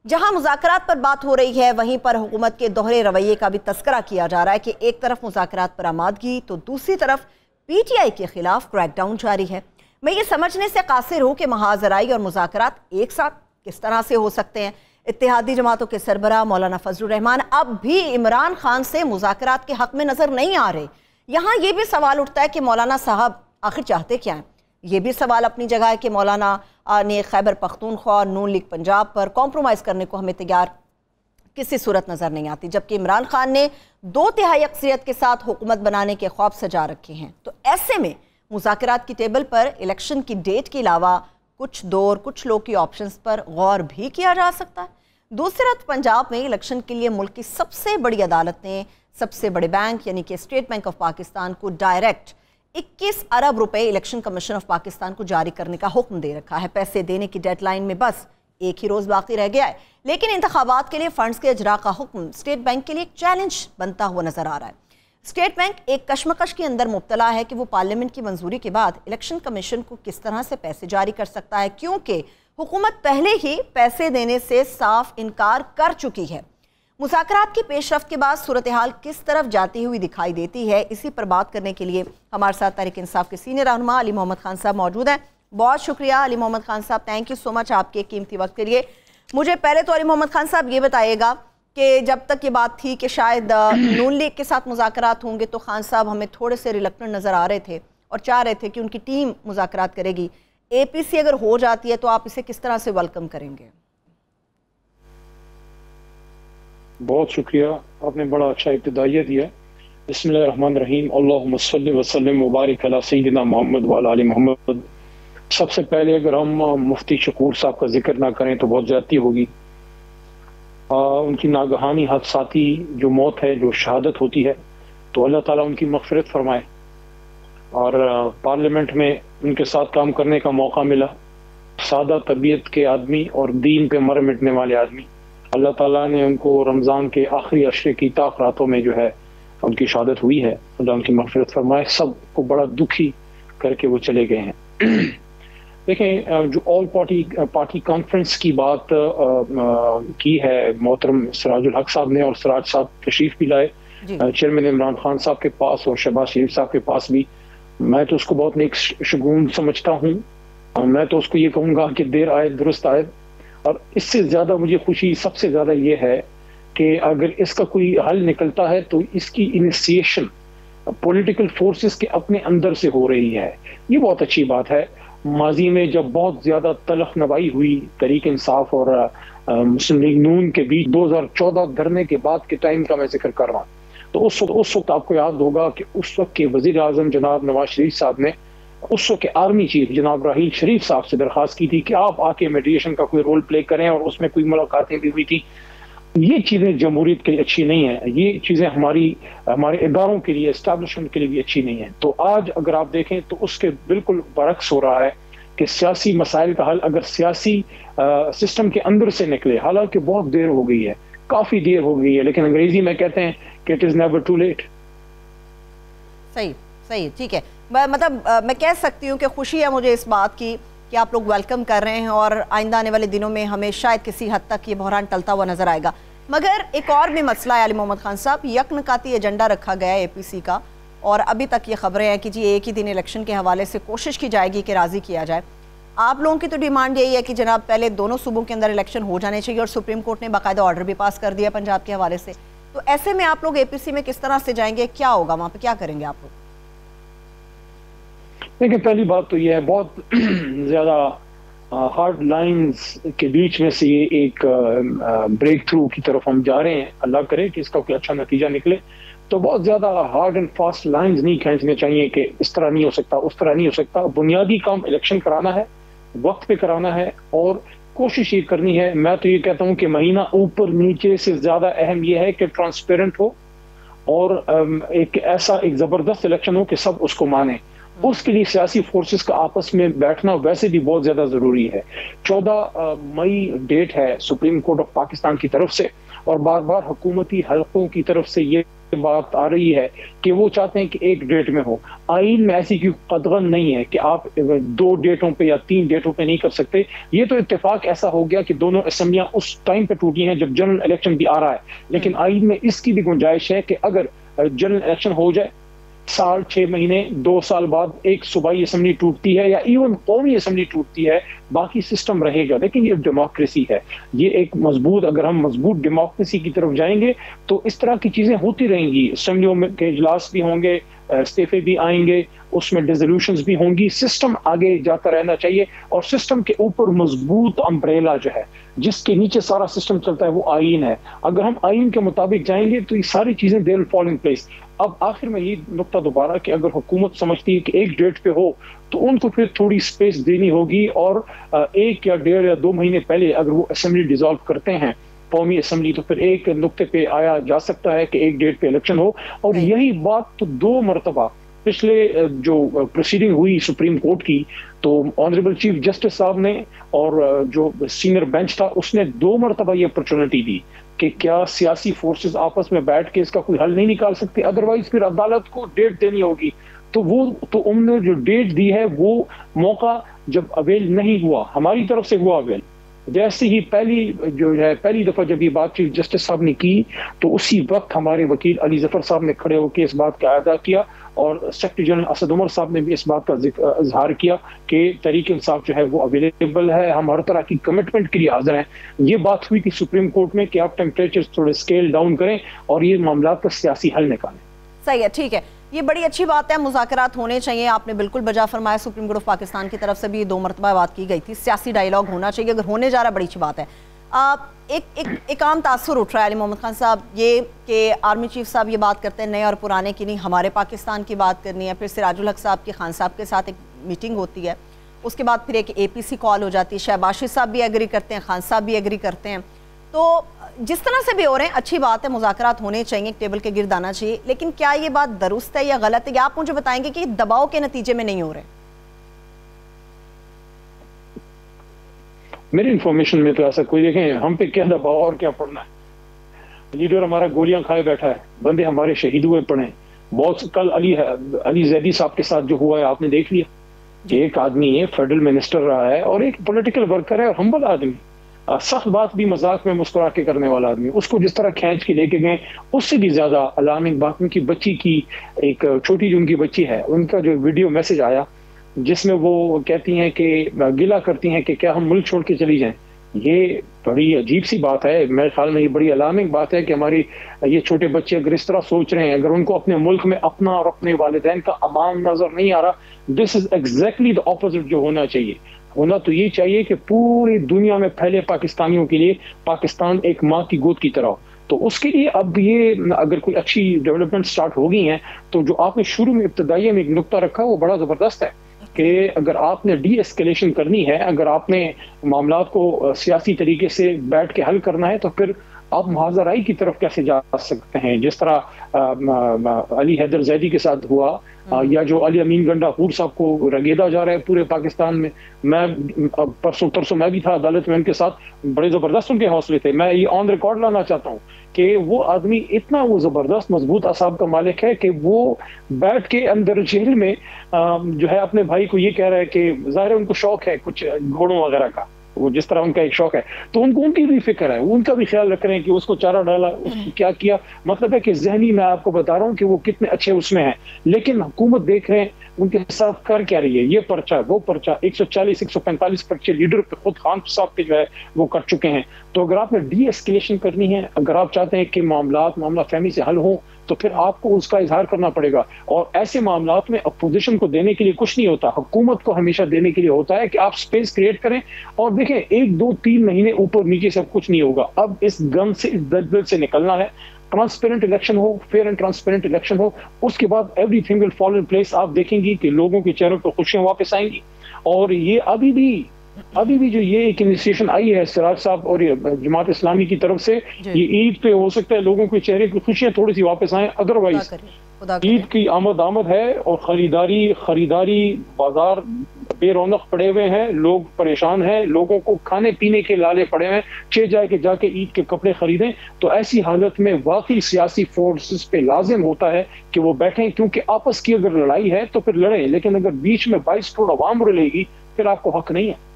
जहां मुज़ाकरात पर बात हो रही है, वहीं पर हुकूमत के दोहरे रवैये का भी तस्करा किया जा रहा है कि एक तरफ मुज़ाकरात पर आमादगी तो दूसरी तरफ PTI के खिलाफ क्रैकडाउन जारी है। मैं ये समझने से कासिर हूँ कि महाजराई और मुज़ाकरात एक साथ किस तरह से हो सकते हैं। इत्तेहादी जमातों के सरबराह मौलाना फजलुर रहमान अब भी इमरान खान से मुज़ाकरात के हक में नजर नहीं आ रहे। यहाँ ये भी सवाल उठता है कि मौलाना साहब आखिर चाहते क्या हैं। ये भी सवाल अपनी जगह है कि मौलाना ने खैबर पख्तूनख्वा और नून लीग पंजाब पर कॉम्प्रोमाइज़ करने को हमें तैयार किसी सूरत नज़र नहीं आती, जबकि इमरान खान ने 2/3 अक्सरियत के साथ हुकूमत बनाने के ख्वाब सजा रखे हैं। तो ऐसे में मुज़ाकरात की टेबल पर इलेक्शन की डेट के अलावा कुछ दौर कुछ लोग की ऑप्शंस पर गौर भी किया जा सकता है। दूसरी तरफ पंजाब में इलेक्शन के लिए मुल्क की सबसे बड़ी अदालत ने सबसे बड़े बैंक यानी कि स्टेट बैंक ऑफ पाकिस्तान को डायरेक्ट 21 अरब रुपए इलेक्शन कमीशन ऑफ पाकिस्तान को जारी करने का हुक्म दे रखा है। पैसे देने की डेडलाइन में बस एक ही रोज़ बाकी रह गया है, लेकिन इंतखाबात के लिए फंड्स के इजरा का हुक्म स्टेट बैंक के लिए एक चैलेंज बनता हुआ नजर आ रहा है। स्टेट बैंक एक कशमकश के अंदर मुब्तला है कि वो पार्लियामेंट की मंजूरी के बाद इलेक्शन कमीशन को किस तरह से पैसे जारी कर सकता है, क्योंकि हुकूमत पहले ही पैसे देने से साफ इनकार कर चुकी है। मुज़ाकरात की पेशरफ्त के बाद सूरत हाल किस तरफ जाती हुई दिखाई देती है, इसी पर बात करने के लिए हमारे साथ तहरीक इंसाफ के सीनियर रहनुमा अली मोहम्मद खान साहब मौजूद हैं। बहुत शुक्रिया अली मोहम्मद खान साहब, थैंक यू सो मच आपके कीमती वक्त के लिए। मुझे पहले तो अली मोहम्मद खान साहब ये बताइएगा कि जब तक ये बात थी कि शायद नून लीग के साथ मुज़ाकरात होंगे, तो खान साहब हमें थोड़े से रिलक्टेंट नज़र आ रहे थे और चाह रहे थे कि उनकी टीम मुज़ाकरात करेगी। APC अगर हो जाती है तो आप इसे किस तरह से वेलकम करेंगे? बहुत शुक्रिया, आपने बड़ा अच्छा इब्तिदाइया दिया। बिस्मिल्लाहिर्रहमानिर्रहीम, अल्लाहुम्मा सल्लि व सल्लिम व बारिक अला सय्यिदिना मोहम्मद व अला आलि मोहम्मद। सबसे पहले अगर हम मुफ्ती शकूर साहब का जिक्र ना करें तो बहुत ज्यादती होगी। उनकी नागहानी हादसाती जो मौत है, जो शहादत होती है, तो अल्लाह ताला उनकी मग़फ़िरत फरमाए। और पार्लियामेंट में उनके साथ काम करने का मौका मिला। सादा तबीयत के आदमी और दीन पे मर मिटने वाले आदमी, अल्लाह ताला ने उनको रमज़ान के आखिरी अशरे की ताक रातों में जो है उनकी शहादत हुई है। अल्लाह उनकी मग़फ़िरत फरमाए। सब को बड़ा दुखी करके वो चले गए हैं। देखें, जो ऑल पार्टी कॉन्फ्रेंस की बात की है मोहतरम सिराजुल हक साहब ने, और सिराज साहब तशरीफ भी लाए चेयरमैन इमरान खान साहब के पास और शहबाज शरीफ साहब के पास भी। मैं तो उसको बहुत नेक शगुन समझता हूँ। मैं तो उसको ये कहूँगा कि देर आए दुरुस्त आए। और इससे ज़्यादा मुझे खुशी सबसे ज़्यादा ये है कि अगर इसका कोई हल निकलता है तो इसकी इनिशिएशन पॉलिटिकल फोर्सेस के अपने अंदर से हो रही है। ये बहुत अच्छी बात है। माजी में जब बहुत ज़्यादा तलख नवाई हुई तहरीक इंसाफ और मुस्लिम लीग नून के बीच 2014 धरने के बाद के टाइम का मैं जिक्र कर रहा हूँ, तो उस वक्त आपको याद होगा कि उस वक्त के वज़ीर आज़म जनाब नवाज शरीफ साहब ने उस वक्त के आर्मी चीफ जनाब राहील शरीफ साहब से दरख्वास्त की थी कि आप आके मीडिएशन का कोई रोल प्ले करें, और उसमें कोई मुलाकातें भी हुई थी। ये चीज़ें जमहूरियत के लिए अच्छी नहीं है। ये चीज़ें हमारे इदारों के लिए, एस्टैब्लिशमेंट के लिए भी अच्छी नहीं है। तो आज अगर आप देखें तो उसके बिल्कुल बरक्स हो रहा है कि सियासी मसाइल का हल अगर सियासी सिस्टम के अंदर से निकले, हालांकि बहुत देर हो गई है, काफ़ी देर हो गई है, लेकिन अंग्रेजी में कहते हैं कि it is never too late. सही सही, ठीक है। मतलब मैं कह सकती हूँ कि खुशी है मुझे इस बात की कि आप लोग वेलकम कर रहे हैं, और आइंदा आने वाले दिनों में हमें शायद किसी हद तक ये बहरान टलता हुआ नजर आएगा। मगर एक और भी मसला है अली मोहम्मद खान साहब, यकनकाती एजेंडा रखा गया है APC का, और अभी तक ये खबरें हैं कि जी एक ही दिन इलेक्शन के हवाले से कोशिश की जाएगी कि राज़ी किया जाए। आप लोगों की तो डिमांड यही है कि जनाब पहले दोनों सूबों के अंदर इलेक्शन हो जाने चाहिए, और सुप्रीम कोर्ट ने बाकायदा ऑर्डर भी पास कर दिया पंजाब के हवाले से। तो ऐसे में आप लोग APC में किस तरह से जाएंगे, क्या होगा वहाँ पर, क्या करेंगे आप लोग? देखिए, पहली बात तो यह है, बहुत ज़्यादा हार्ड लाइंस के बीच में से ये एक ब्रेक थ्रू की तरफ हम जा रहे हैं। अल्लाह करे कि इसका कोई अच्छा नतीजा निकले। तो बहुत ज़्यादा हार्ड एंड फास्ट लाइंस नहीं खींचने चाहिए कि इस तरह नहीं हो सकता, उस तरह नहीं हो सकता। बुनियादी काम इलेक्शन कराना है, वक्त पे कराना है, और कोशिश ये करनी है। मैं तो ये कहता हूँ कि महीना ऊपर नीचे से ज़्यादा अहम यह है कि ट्रांसपेरेंट हो, और एक ज़बरदस्त इलेक्शन हो कि सब उसको माने। उसके लिए सियासी फोर्सेस का आपस में बैठना वैसे भी बहुत ज्यादा जरूरी है। 14 मई डेट है सुप्रीम कोर्ट ऑफ पाकिस्तान की तरफ से, और बार बार हुकूमती हलकों की तरफ से ये बात आ रही है कि वो चाहते हैं कि एक डेट में हो। आईन में ऐसी कोई कदगन नहीं है कि आप 2 डेटों पे या 3 डेटों पे नहीं कर सकते। ये तो इत्तेफाक ऐसा हो गया कि दोनों असेंबलियां उस टाइम पे टूटी हैं जब जनरल इलेक्शन भी आ रहा है, लेकिन आईन में इसकी भी गुंजाइश है कि अगर जनरल इलेक्शन हो जाए, साल 6 महीने 2 साल बाद एक सूबाई असेंबली टूटती है या इवन कौमी असेंबली टूटती है, बाकी सिस्टम रहेगा। लेकिन ये डेमोक्रेसी है, ये एक मजबूत, अगर हम मजबूत डेमोक्रेसी की तरफ जाएंगे तो इस तरह की चीजें होती रहेंगी। असेंबलियों में के इजलास भी होंगे, इस्तीफे भी आएंगे, उसमें डिसोल्यूशंस भी होंगी, सिस्टम आगे जाता रहना चाहिए। और सिस्टम के ऊपर मजबूत अम्ब्रेला जो है, जिसके नीचे सारा सिस्टम चलता है, वो आईन है। अगर हम आईन के मुताबिक जाएंगे तो ये सारी चीजें they will fall in place. अब आखिर में ये नुक्ता दोबारा कि अगर हुकूमत समझती है कि एक डेट पे हो तो उनको फिर थोड़ी स्पेस देनी होगी, और 1 या 1.5 या 2 महीने पहले अगर वो असेंबली डिसॉल्व करते हैं, कौमी असेंबली, तो फिर एक नुक्ते पे आया जा सकता है कि एक डेट पे इलेक्शन हो। और यही बात तो 2 मरतबा पिछले जो प्रोसीडिंग हुई सुप्रीम कोर्ट की, तो ऑनरेबल चीफ जस्टिस साहब ने और जो सीनियर बेंच था उसने 2 मरतबा ये अपॉर्चुनिटी दी कि क्या सियासी फोर्सेस आपस में बैठ के इसका कोई हल नहीं निकाल सकते, अदरवाइज फिर अदालत को डेट देनी होगी। तो उन्होंने जो डेट दी है वो मौका जब अवेल नहीं हुआ, हमारी तरफ से हुआ अवेल। जैसे ही पहली दफा जब ये बात चीफ जस्टिस साहब ने की, तो उसी वक्त हमारे वकील अली जफर साहब ने खड़े होकर इस बात का अदा किया, और सेक्रेटरी जनरल असद उमर साहब ने भी इस बात का इजहार किया कि तहरीक इंसाफ जो है वो अवेलेबल है, हम हर तरह की कमिटमेंट के लिए हाजिर हैं। ये बात हुई कि सुप्रीम कोर्ट में कि आप टेम्परेचर थोड़े स्केल डाउन करें और ये मामला का सियासी हल निकालें। सही है, ठीक है, ये बड़ी अच्छी बात है, मुज़ाकरात होने चाहिए। आपने बिल्कुल बजा फरमाया, सुप्रीम कोर्ट ऑफ पाकिस्तान की तरफ से भी 2 मरतबा बात की गई थी, सियासी डायलॉग होना चाहिए, अगर होने जा रहा है बड़ी अच्छी बात है। एक आम तासुर उठ रहा है अली मोहम्मद खान साहब, ये कि आर्मी चीफ साहब ये बात करते हैं नए और पुराने की नहीं, हमारे पाकिस्तान की बात करनी है। फिर सिराजुल हक साहब की खान साहब के साथ एक मीटिंग होती है, उसके बाद फिर एक APC कॉल हो जाती है, शहबाज साहब भी एग्री करते हैं, खान साहब भी एग्री करते हैं। तो जिस तरह से भी हो रहे हैं अच्छी बात है, मुज़ाकरात होने चाहिए, टेबल के गिर्द आना चाहिए, लेकिन क्या ये बात दुरुस्त है या गलत है, या आप मुझे बताएंगे कि दबाव के नतीजे में नहीं हो रहे? मेरी इंफॉर्मेशन में तो ऐसा कोई, देखें हम पे क्या दबाव और क्या पड़ना है। लीडर हमारा गोलियां खाए बैठा है, बंदे हमारे शहीद हुए पड़े। बहुत कल अली जैदी साहब के साथ जो हुआ है आपने देख लिया। एक आदमी है, फेडरल मिनिस्टर रहा है और एक पॉलिटिकल वर्कर है और हम्बल आदमी, सख्त बात भी मजाक में मुस्कुरा के करने वाला आदमी, उसको जिस तरह खींच के लेके गए, उससे भी ज्यादा अलार्मिंग बात उनकी बच्ची की, एक छोटी जो उनकी बच्ची है, उनका जो वीडियो मैसेज आया जिसमें वो कहती हैं कि गिला करती हैं कि क्या हम मुल्क छोड़ के चली जाएं। ये बड़ी अजीब सी बात है, मेरे ख्याल में ये बड़ी अलार्मिंग बात है कि हमारी ये छोटे बच्चे अगर इस तरह सोच रहे हैं, अगर उनको अपने मुल्क में अपना और अपने वालिदैन का अमान नजर नहीं आ रहा, this is exactly the opposite जो होना चाहिए। होना तो ये चाहिए कि पूरी दुनिया में फैले पाकिस्तानियों के लिए पाकिस्तान एक माँ की गोद की तरह। तो उसके लिए अब ये अगर कोई अच्छी डेवलपमेंट स्टार्ट हो गई हैं, तो जो आपने शुरू में इब्तदाइया में एक नुक्ता रखा वो बड़ा जबरदस्त है कि अगर आपने डी एस्केलेशन करनी है, अगर आपने मामला को सियासी तरीके से बैठ के हल करना है, तो फिर आप मुहाज़राई की तरफ कैसे जा सकते हैं, जिस तरह अली हैदर जैदी के साथ हुआ, या जो अली अमीन गंडापुर साहब को रगेदा जा रहा है पूरे पाकिस्तान में। मैं परसों मैं भी था अदालत में, उनके साथ बड़े जबरदस्त उनके हौसले थे। मैं ये ऑन रिकॉर्ड लाना चाहता हूँ कि वो आदमी इतना वो जबरदस्त मजबूत असाब का मालिक है कि वो बैठ के अंदर जेल में जो है अपने भाई को ये कह रहा है कि जाहिर है उनको शौक है कुछ घोड़ों वगैरह का, वो जिस तरह उनका एक शौक है, तो उनको उनकी भी फिक्र है, उनका भी ख्याल रख रहे हैं कि उसको चारा डाला, उसको क्या किया। मतलब है कि जहनी मैं आपको बता रहा हूँ कि वो कितने अच्छे उसमें हैं, लेकिन हुकूमत देख रहे हैं उनके साथ कर क्या रही है, ये पर्चा वो पर्चा, 140-145 पर्चे लीडर पे खुद खान साहब पे जो है वो कर चुके हैं। तो अगर आपने डी एस्केलेशन करनी है, अगर आप चाहते हैं कि मामला फहमी से हल हो, तो फिर आपको उसका इजहार करना पड़ेगा। और ऐसे मामलात में अपोजिशन को देने के लिए कुछ नहीं होता, हुकूमत को हमेशा देने के लिए होता है कि आप स्पेस क्रिएट करें। और देखें 1-2-3 महीने ऊपर नीचे सब कुछ नहीं होगा, अब इस गम से, इस दलदल से निकलना है। ट्रांसपेरेंट इलेक्शन हो, फेयर एंड ट्रांसपेरेंट इलेक्शन हो, उसके बाद everything will fall in place. आप देखेंगी कि लोगों के चेहरों पर खुशियां वापस आएंगी। और ये अभी भी जो ये एक इनिशिएशन आई है सिराज साहब और जमात इस्लामी की तरफ से, ये ईद पे हो सकता है लोगों के चेहरे की खुशियां थोड़ी सी वापस आए, अदरवाइज ईद की आमद है और खरीदारी बाजार बेरौनक पड़े हुए हैं, लोग परेशान हैं, लोगों को खाने पीने के लाले पड़े हुए हैं, जाके ईद के कपड़े खरीदें। तो ऐसी हालत में वाकई सियासी फोर्सेस पे लाजिम होता है कि वो बैठें, क्योंकि आपस की अगर लड़ाई है तो फिर लड़ें, लेकिन अगर बीच में 22 करोड़ अवाम रुलेगी फिर आपको हक नहीं है।